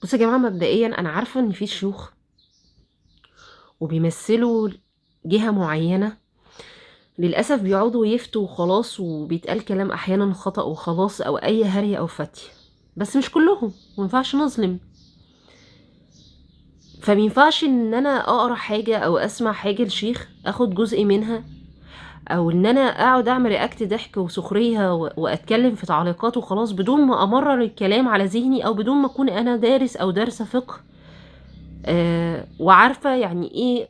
بصوا يا جماعة، مبدئيا أنا عارفة إن في شيوخ وبيمثلوا جهة معينة، للأسف بيقعدوا يفتوا وخلاص، وبيتقال كلام أحيانا خطأ وخلاص، أو أي هري أو فتي. بس مش كلهم، ومينفعش نظلم. فمينفعش إن أنا أقرأ حاجة أو أسمع حاجة لشيخ أخد جزء منها، أو إن أنا أقعد أعمل رياكت ضحك وسخرية وأتكلم في تعليقات وخلاص، بدون ما أمرر الكلام على ذهني، أو بدون ما أكون أنا دارس أو دارسة فقه. وعارفة يعني إيه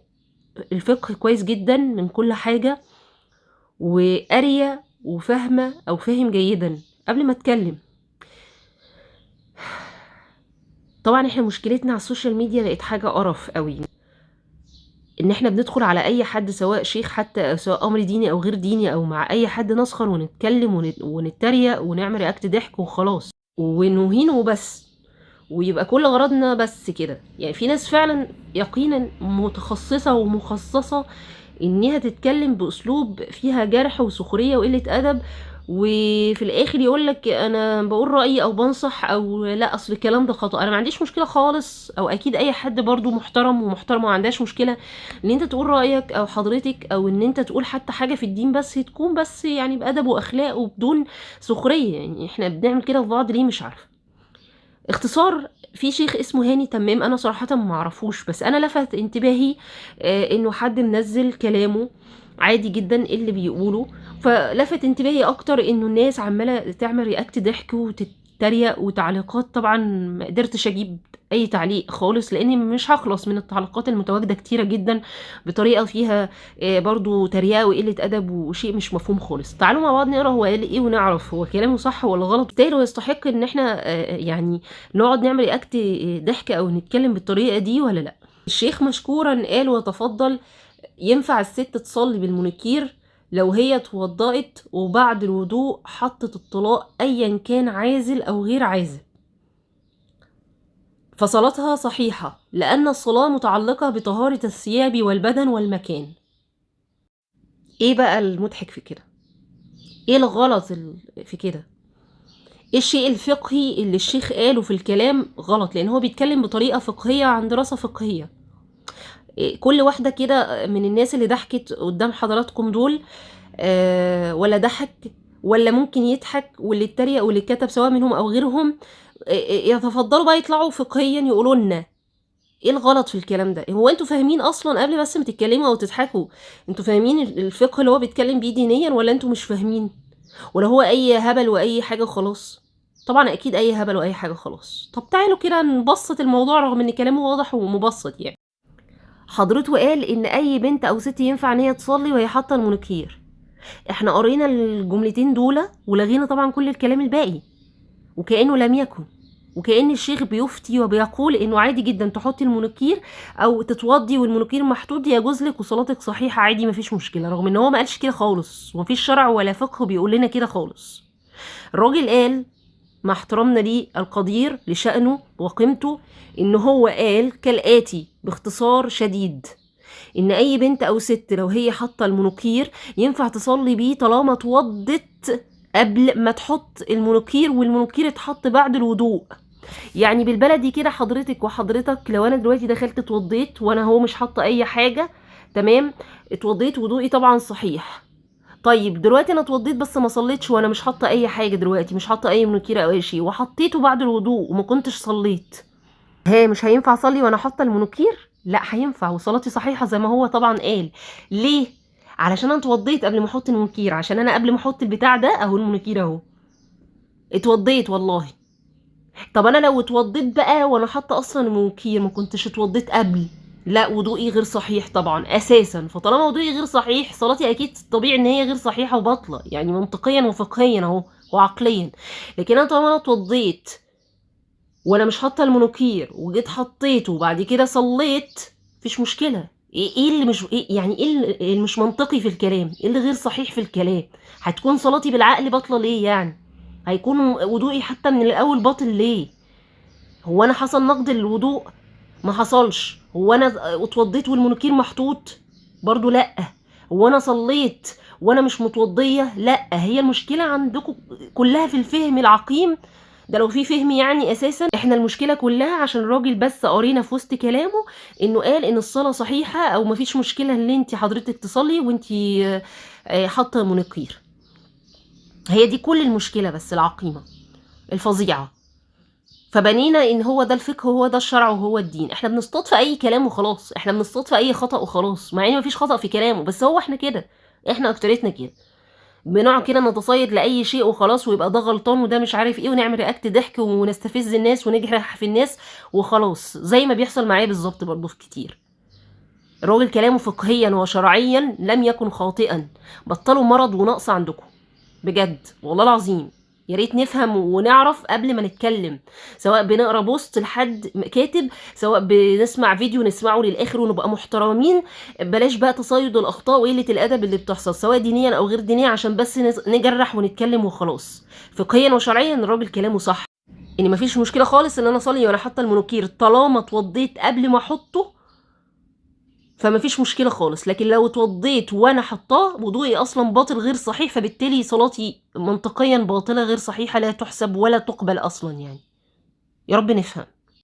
الفقه كويس جدا من كل حاجة، وقارية وفاهمة أو فاهم جيدا قبل ما أتكلم. طبعا احنا مشكلتنا على السوشيال ميديا بقت حاجة قرف قوي، ان احنا بندخل على اي حد سواء شيخ حتى، أو سواء امر ديني او غير ديني، او مع اي حد نسخر ونتكلم ونتريق ونعمل رياكت ضحك وخلاص ونهينه وبس، ويبقى كل غرضنا بس كده. يعني في ناس فعلا يقينا متخصصة ومخصصة انها تتكلم باسلوب فيها جرح وسخرية وقلة ادب، وفي الاخر يقولك انا بقول رأيي او بنصح، او لا اصل الكلام ده خطأ. انا ما عنديش مشكلة خالص، او اكيد اي حد برضو محترم ومحترم ما عندهاش مشكلة ان انت تقول رأيك او حضرتك، او ان انت تقول حتى حاجة في الدين، بس تكون بس يعني بأدب واخلاق وبدون سخرية. يعني احنا بنعمل كده في بعض ليه؟ مش عارفة. اختصار، في شيخ اسمه هاني تمام، انا صراحة ما اعرفوش، بس انا لفت انتباهي انه حد منزل كلامه عادي جدا اللي بيقوله، فلفت انتباهي اكتر انه الناس عمالة تعمل رياكت ضحك وتتريق وتعليقات. طبعا ما قدرتش اجيب اي تعليق خالص، لاني مش هخلص من التعليقات المتواجدة كتيرة جدا بطريقة فيها برضو تريقة وقلة ادب وشيء مش مفهوم خالص. تعالوا مع بعض نقرا هو قال ايه، ونعرف هو كلامه صح ولا غلط، بالتالي هو يستحق ان احنا يعني نقعد نعمل رياكت ضحك او نتكلم بالطريقه دي ولا لا. الشيخ مشكورا قال وتفضل: ينفع الست تصلي بالمنكير لو هي اتوضأت وبعد الوضوء حطت الطلاق ايا كان عازل او غير عازل، فصلاتها صحيحة، لأن الصلاة متعلقة بطهارة الثياب والبدن والمكان. ايه بقى المضحك في كده؟ ايه الغلط في كده؟ ايه الشيء الفقهي اللي الشيخ قاله في الكلام غلط؟ لان هو بيتكلم بطريقة فقهية عن دراسة فقهية. كل واحدة كده من الناس اللي ضحكت قدام حضراتكم دول، ولا ضحك ولا ممكن يضحك، واللي اتريق واللي اتكتب سواء منهم او غيرهم، يتفضلوا بقى يطلعوا فقهيا يقولوا لنا ايه الغلط في الكلام ده. هو انتوا فاهمين اصلا قبل بس ما تتكلموا او تضحكوا؟ انتوا فاهمين الفقه اللي هو بيتكلم بيه دينيا، ولا انتوا مش فاهمين؟ ولا هو اي هبل واي حاجه خلاص؟ طبعا اكيد اي هبل واي حاجه خلاص. طب تعالوا كده نبسط الموضوع رغم ان كلامه واضح ومبسط. يعني حضرته قال ان اي بنت او ست ينفع ان هي تصلي وهي حاطه المونوكير. احنا قرينا الجملتين دول ولغينا طبعا كل الكلام الباقي، وكأنه لم يكن، وكأن الشيخ بيفتي وبيقول انه عادي جدا تحطي المونوكير او تتوضي والمونوكير محطوط يجوز لك وصلاتك صحيحه عادي مفيش مشكله، رغم ان هو ما قالش كده خالص، ومفيش شرع ولا فقه بيقول لنا كده خالص. الراجل قال مع احترامنا ليه القدير لشأنه وقيمته، ان هو قال كالآتي باختصار شديد: ان اي بنت او ست لو هي حاطه المونوكير ينفع تصلي بيه طالما اتوضت قبل ما تحط المونوكير، والمونوكير اتحط بعد الوضوء. يعني بالبلدي كده حضرتك وحضرتك، لو انا دلوقتي دخلت اتوضيت وانا هو مش حاطه اي حاجه، تمام، اتوضيت وضوئي طبعا صحيح. طيب دلوقتي انا اتوضيت بس ما صليتش وانا مش حاطه اي حاجه، دلوقتي مش حاطه اي منكير او اي شيء، وحطيته بعد الوضوء وما كنتش صليت، ها مش هينفع اصلي وانا حاطه المنكير؟ لا هينفع، وصلاتي صحيحه زي ما هو طبعا قال. ليه؟ علشان انا اتوضيت قبل ما احط المنكير، عشان انا قبل ما احط البتاع ده اهو المنكير اهو اتوضيت والله. طب انا لو اتوضيت بقى وانا حاطه اصلا المنكير ما كنتش اتوضيت قبل، لا وضوئي غير صحيح طبعا اساسا. فطالما وضوئي غير صحيح صلاتي اكيد طبيعي ان هي غير صحيحه وباطله، يعني منطقيا وفقهيا اهو وعقليا. لكن انا طالما انا اتوضيت وانا مش حاطه المنكير وجيت حطيته وبعد كده صليت، مفيش مشكله. ايه اللي مش يعني ايه اللي مش منطقي في الكلام؟ ايه اللي غير صحيح في الكلام؟ هتكون صلاتي بالعقل باطله ليه يعني؟ هيكون وضوئي حتى من الاول باطل ليه؟ هو انا حصل نقض للوضوء؟ ما حصلش. هو انا اتوضيت والمنكير محطوط؟ برضو لا. هو انا صليت وانا مش متوضيه؟ لا. هي المشكله عندكم كلها في الفهم العقيم ده لو في فهم يعني اساسا. احنا المشكله كلها عشان الراجل بس قرينا في وسط كلامه انه قال ان الصلاه صحيحه او مفيش مشكله ان انت حضرتك تصلي وانت حاطه منقير. هي دي كل المشكله، بس العقيمه الفظيعه. فبنينا ان هو ده الفقه وهو ده الشرع وهو الدين. احنا بنصطاد في اي كلام وخلاص، احنا بنصطاد في اي خطأ وخلاص، مع ان مفيش خطأ في كلامه، بس هو احنا كده، احنا اكترتنا كده بنقعد كده نتصيد لاي شيء وخلاص، ويبقى ده غلطان وده مش عارف ايه، ونعمل رياكت ضحك ونستفز الناس ونجرح في الناس وخلاص، زي ما بيحصل معايا بالظبط برضه في كتير. الراجل كلامه فقهيا وشرعيا لم يكن خاطئا. بطلوا مرض ونقص عندكم بجد والله العظيم. يا ريت نفهم ونعرف قبل ما نتكلم، سواء بنقرا بوست لحد كاتب، سواء بنسمع فيديو نسمعه للاخر ونبقى محترمين. بلاش بقى تصيد الاخطاء وقله الادب اللي بتحصل سواء دينيا او غير دينيا عشان بس نجرح ونتكلم وخلاص. فقهيا وشرعيا الراجل كلامه صح، ان مفيش مشكله خالص ان انا اصلي وانا حاطه المنوكير طالما اتوضيت قبل ما احطه، فمفيش مشكله خالص. لكن لو اتوضيت وانا حطاه وضوئي اصلا باطل غير صحيح، فبالتالي صلاتي منطقيا باطله غير صحيحه، لا تحسب ولا تقبل اصلا يعني. يا رب نفهم.